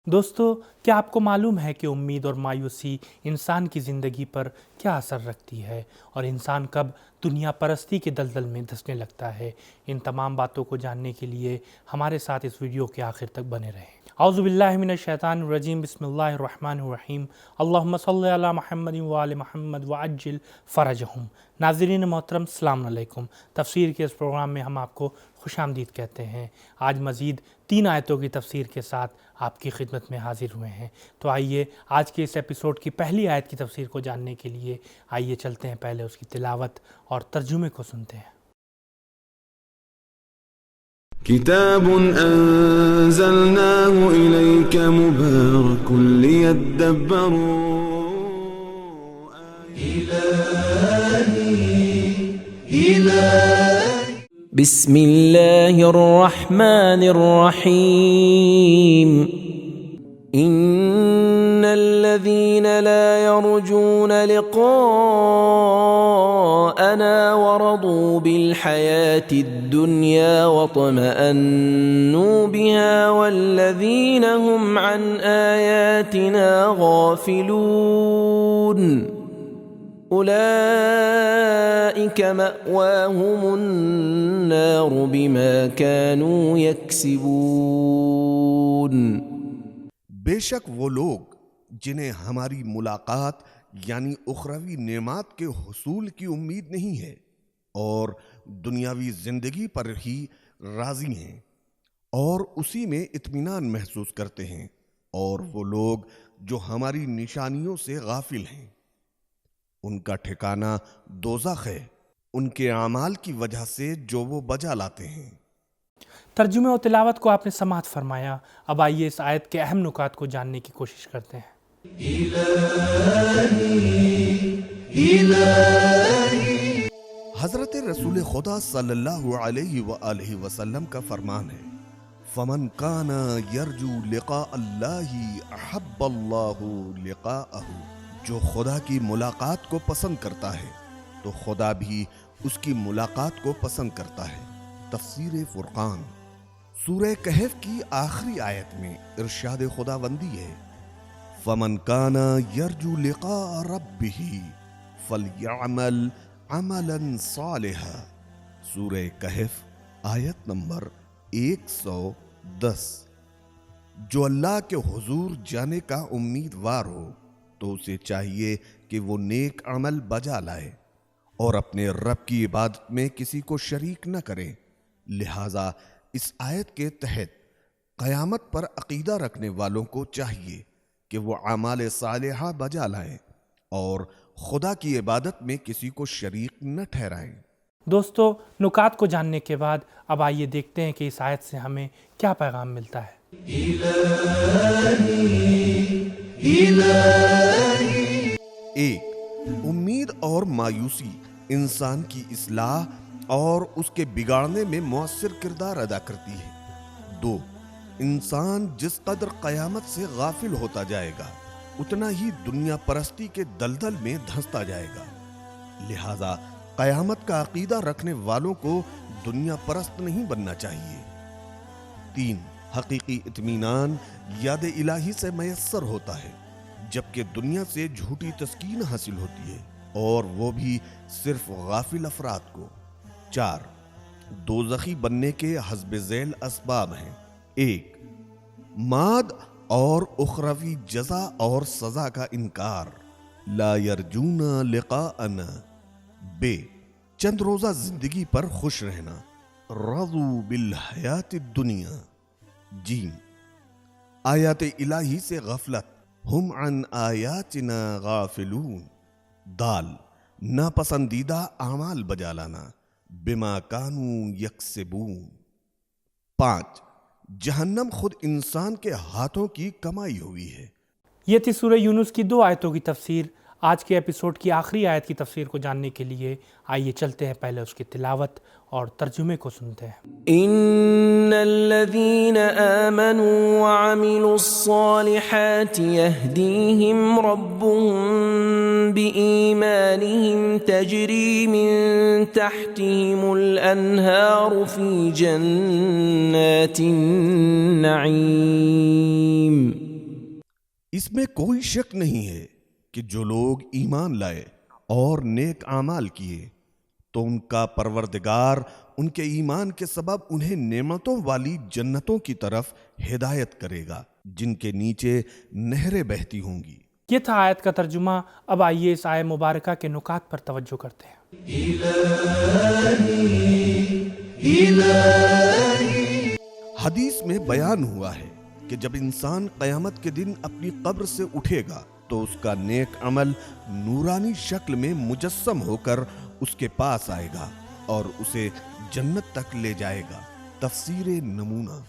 دوستو، کیا آپ کو معلوم ہے کہ امید اور مایوسی انسان کی زندگی پر کیا اثر رکھتی ہے اور انسان کب دنیا پرستی کے دلدل میں دھنسنے لگتا ہے؟ ان تمام باتوں کو جاننے کے لیے ہمارے ساتھ اس ویڈیو کے آخر تک بنے رہیں۔ اعوذ باللہ من الشیطان الرجیم، بسم اللہ الرحمن الرحیم، اللہم صلی علی محمد وآل محمد وعجل فرجہم۔ ناظرین محترم، السلام علیکم۔ تفسیر کے اس پروگرام میں ہم آپ کو خوش آمدید کہتے ہیں۔ آج مزید 3 آیتوں کی تفسیر کے ساتھ آپ کی خدمت میں حاضر ہوئے ہیں۔ تو آئیے آج کے اس ایپیسوڈ کی پہلی آیت کی تفسیر کو جاننے کے لیے آئیے چلتے ہیں، پہلے اس کی تلاوت اور ترجمے کو سنتے ہیں۔ کتاب انزلناه الیک مبارک لیدبروا بسم الله الرحمن الرحيم إن الذين لا يرجون لقاءنا ورضوا بالحياة الدنيا واطمأنوا بها والذين هم عن آياتنا غافلون أولئك مأواهم النار بما كانوا يكسبون۔ بے شک وہ لوگ جنہیں ہماری ملاقات یعنی اخروی نعمات کے حصول کی امید نہیں ہے اور دنیاوی زندگی پر ہی راضی ہیں اور اسی میں اطمینان محسوس کرتے ہیں، اور وہ لوگ جو ہماری نشانیوں سے غافل ہیں ان کا ٹھکانہ دوزخ ہے، ان کے اعمال کی وجہ سے جو وہ بجا لاتے ہیں۔ ترجمے و تلاوت کو آپ نے سماعت فرمایا۔ اب آئیے اس آیت کے اہم نکات کو جاننے کی کوشش کرتے ہیں۔ حضرت رسول خدا صلی اللہ علیہ وآلہ وسلم کا فرمان ہے، فمن کان یرجو لقاء اللہ احب اللہ لقاءہ، جو خدا کی ملاقات کو پسند کرتا ہے تو خدا بھی اس کی ملاقات کو پسند کرتا ہے۔ تفسیر فرقان سورہ کہف کی آخری آیت میں ارشاد خداوندی ہے، فمن کان یرجو لقاء ربہ فلیعمل عملا صالحا، سورہ کہف آیت نمبر 110۔ جو اللہ کے حضور جانے کا امیدوار ہو تو اسے چاہیے کہ وہ نیک عمل بجا لائے اور اپنے رب کی عبادت میں کسی کو شریک نہ کرے۔ لہٰذا اس آیت کے تحت قیامت پر عقیدہ رکھنے والوں کو چاہیے کہ وہ اعمال صالحہ بجا لائیں اور خدا کی عبادت میں کسی کو شریک نہ ٹھہرائیں۔ دوستو، نکات کو جاننے کے بعد اب آئیے دیکھتے ہیں کہ اس آیت سے ہمیں کیا پیغام ملتا ہے۔ ایک، امید اور مایوسی انسان کی اصلاح اور اس کے بگاڑنے میں مؤثر کردار ادا کرتی ہے۔ 2، انسان جس قدر قیامت سے غافل ہوتا جائے گا اتنا ہی دنیا پرستی کے دلدل میں دھنستا جائے گا، لہذا قیامت کا عقیدہ رکھنے والوں کو دنیا پرست نہیں بننا چاہیے۔ 3، حقیقی اطمینان یاد الہی سے میسر ہوتا ہے، جبکہ دنیا سے جھوٹی تسکین حاصل ہوتی ہے، اور وہ بھی صرف غافل افراد کو۔ 4، دوزخی بننے کے حسب ذیل اسباب ہیں۔ 1، ماد اور اخروی جزا اور سزا کا انکار، لا یرجون لقاءنا۔ ب، چند روزہ زندگی پر خوش رہنا، رضوا بالحیات الدنیا۔ ج، آیات الہی سے غفلت، ہم عن آیاتنا غافلون۔ دال، ناپسندیدہ اعمال بجا لانا، بما کانوا یکسبون۔ 5، جہنم خود انسان کے ہاتھوں کی کمائی ہوئی ہے۔ یہ تھی سورہ یونس کی 2 آیتوں کی تفسیر۔ آج کے ایپیسوڈ کی آخری آیت کی تفسیر کو جاننے کے لیے آئیے چلتے ہیں، پہلے اس کی تلاوت اور ترجمے کو سنتے ہیں۔ ان الذين آمنوا وعملوا الصالحات يهديهم ربهم بإيمانهم تجري من تحتهم الأنهار في جنات النعيم اس میں کوئی شک نہیں ہے کہ جو لوگ ایمان لائے اور نیک اعمال کیے تو ان کا پروردگار ان کے ایمان کے سبب انہیں نعمتوں والی جنتوں کی طرف ہدایت کرے گا جن کے نیچے نہریں بہتی ہوں گی۔ یہ تھا آیت کا ترجمہ۔ اب آئیے اس آیت مبارکہ کے نکات پر توجہ کرتے ہیں۔ حدیث میں بیان ہوا ہے کہ جب انسان قیامت کے دن اپنی قبر سے اٹھے گا تو اس کا نیک عمل نورانی شکل میں مجسم ہو کر اس کے پاس آئے گا اور اسے جنت تک لے جائے گا۔ تفسیر نمونہ: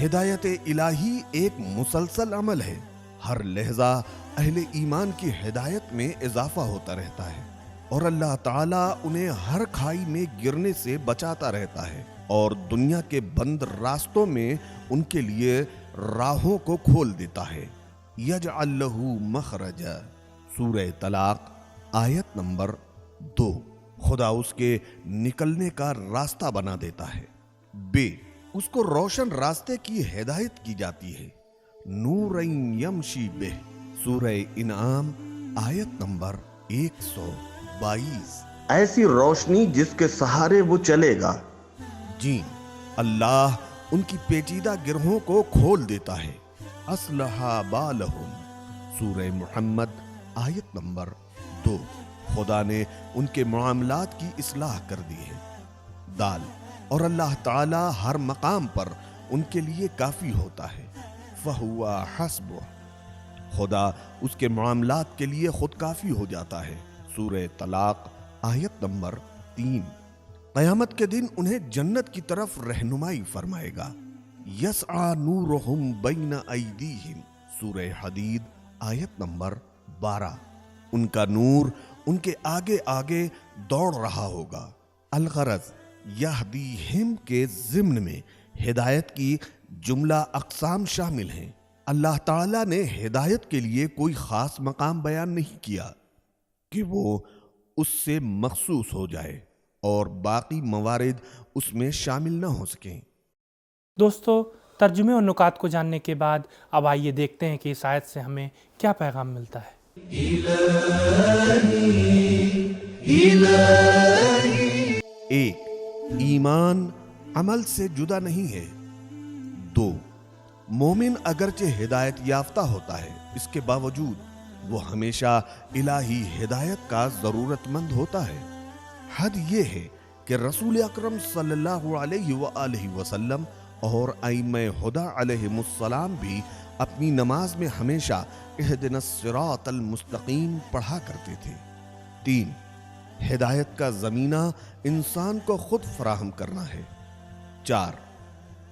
ہدایت الہی ایک مسلسل عمل ہے۔ ہر لحظہ اہل ایمان کی ہدایت میں اضافہ ہوتا رہتا ہے اور اللہ تعالیٰ انہیں ہر کھائی میں گرنے سے بچاتا رہتا ہے اور دنیا کے بند راستوں میں ان کے لیے راہوں کو کھول دیتا ہے۔ یجعل لہ مخرجا، سورہ طلاق آیت نمبر 2۔ خدا اس کے نکلنے کا راستہ بنا دیتا ہے۔ بے، اس کو روشن راستے کی ہدایت کی جاتی ہے۔ نورین یمشی بہ، سورہ انعام آیت نمبر 122۔ ایسی روشنی جس کے سہارے وہ چلے گا۔ جین، اللہ ان کی پیچیدہ گرہوں کو کھول دیتا ہے۔ اصلح بالہم، سورہ محمد آیت نمبر 2۔ خدا نے ان کے معاملات کی اصلاح کر دی ہے۔ دال، اور اللہ تعالی ہر مقام پر ان کے لیے کافی ہوتا ہے۔ فہو حسبہ، خدا اس کے معاملات کے لیے خود کافی ہو جاتا ہے۔ سورہ طلاق آیت نمبر 3۔ قیامت کے دن انہیں جنت کی طرف رہنمائی فرمائے گا۔ یسعی نورہم بین ایدیہم، سورہ حدید آیت نمبر 12۔ ان کا نور ان کے آگے آگے دوڑ رہا ہوگا۔ الغرض، یہدیہم کے ضمن میں ہدایت کی جملہ اقسام شامل ہیں۔ اللہ تعالیٰ نے ہدایت کے لیے کوئی خاص مقام بیان نہیں کیا کہ وہ اس سے مخصوص ہو جائے اور باقی موارد اس میں شامل نہ ہو سکیں۔ دوستو، ترجمے اور نکات کو جاننے کے بعد اب آئیے دیکھتے ہیں کہ اس آیت سے ہمیں کیا پیغام ملتا ہے۔ ایک، ایمان عمل سے جدا نہیں ہے۔ 2، مومن اگرچہ ہدایت یافتہ ہوتا ہے، اس کے باوجود وہ ہمیشہ الہی ہدایت کا ضرورت مند ہوتا ہے۔ حد یہ ہے کہ رسول اکرم صلی اللہ علیہ وآلہ وسلم اور ائمہ ہدی علیہم السلام بھی اپنی نماز میں ہمیشہ اہدنا الصراط المستقیم پڑھا کرتے تھے۔ 3، ہدایت کا زمینہ انسان کو خود فراہم کرنا ہے۔ 4،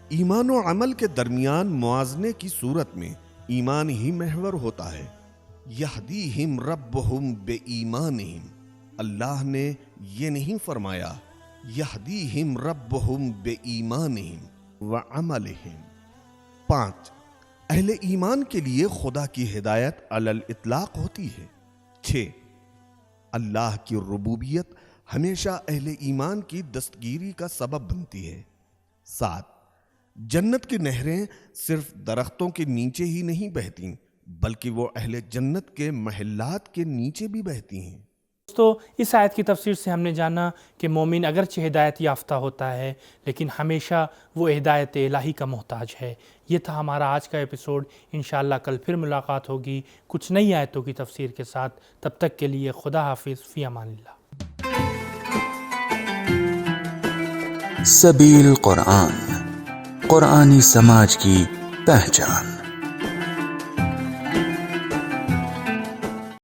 ایمان و عمل کے درمیان موازنے کی صورت میں ایمان ہی محور ہوتا ہے۔ یہدیہم ربہم بایمانہم، اللہ نے یہ نہیں فرمایا یہدیہم ربہم بایمانہم وعملہم۔ 5، اہل ایمان کے لیے خدا کی ہدایت علی الاطلاق ہوتی ہے۔ 6، اللہ کی ربوبیت ہمیشہ اہل ایمان کی دستگیری کا سبب بنتی ہے۔ 7، جنت کی نہریں صرف درختوں کے نیچے ہی نہیں بہتیں بلکہ وہ اہل جنت کے محلات کے نیچے بھی بہتی ہیں۔ دوستو، اس آیت کی تفسیر سے ہم نے جانا کہ مومن اگرچہ ہدایت یافتہ ہوتا ہے لیکن ہمیشہ وہ ہدایت الہی کا محتاج ہے۔ یہ تھا ہمارا آج کا ایپیسوڈ۔ انشاءاللہ کل پھر ملاقات ہوگی کچھ نئی آیتوں کی تفسیر کے ساتھ۔ تب تک کے لیے خدا حافظ، فی امان اللہ۔ سبیل قرآن، قرآنی سماج کی پہچان۔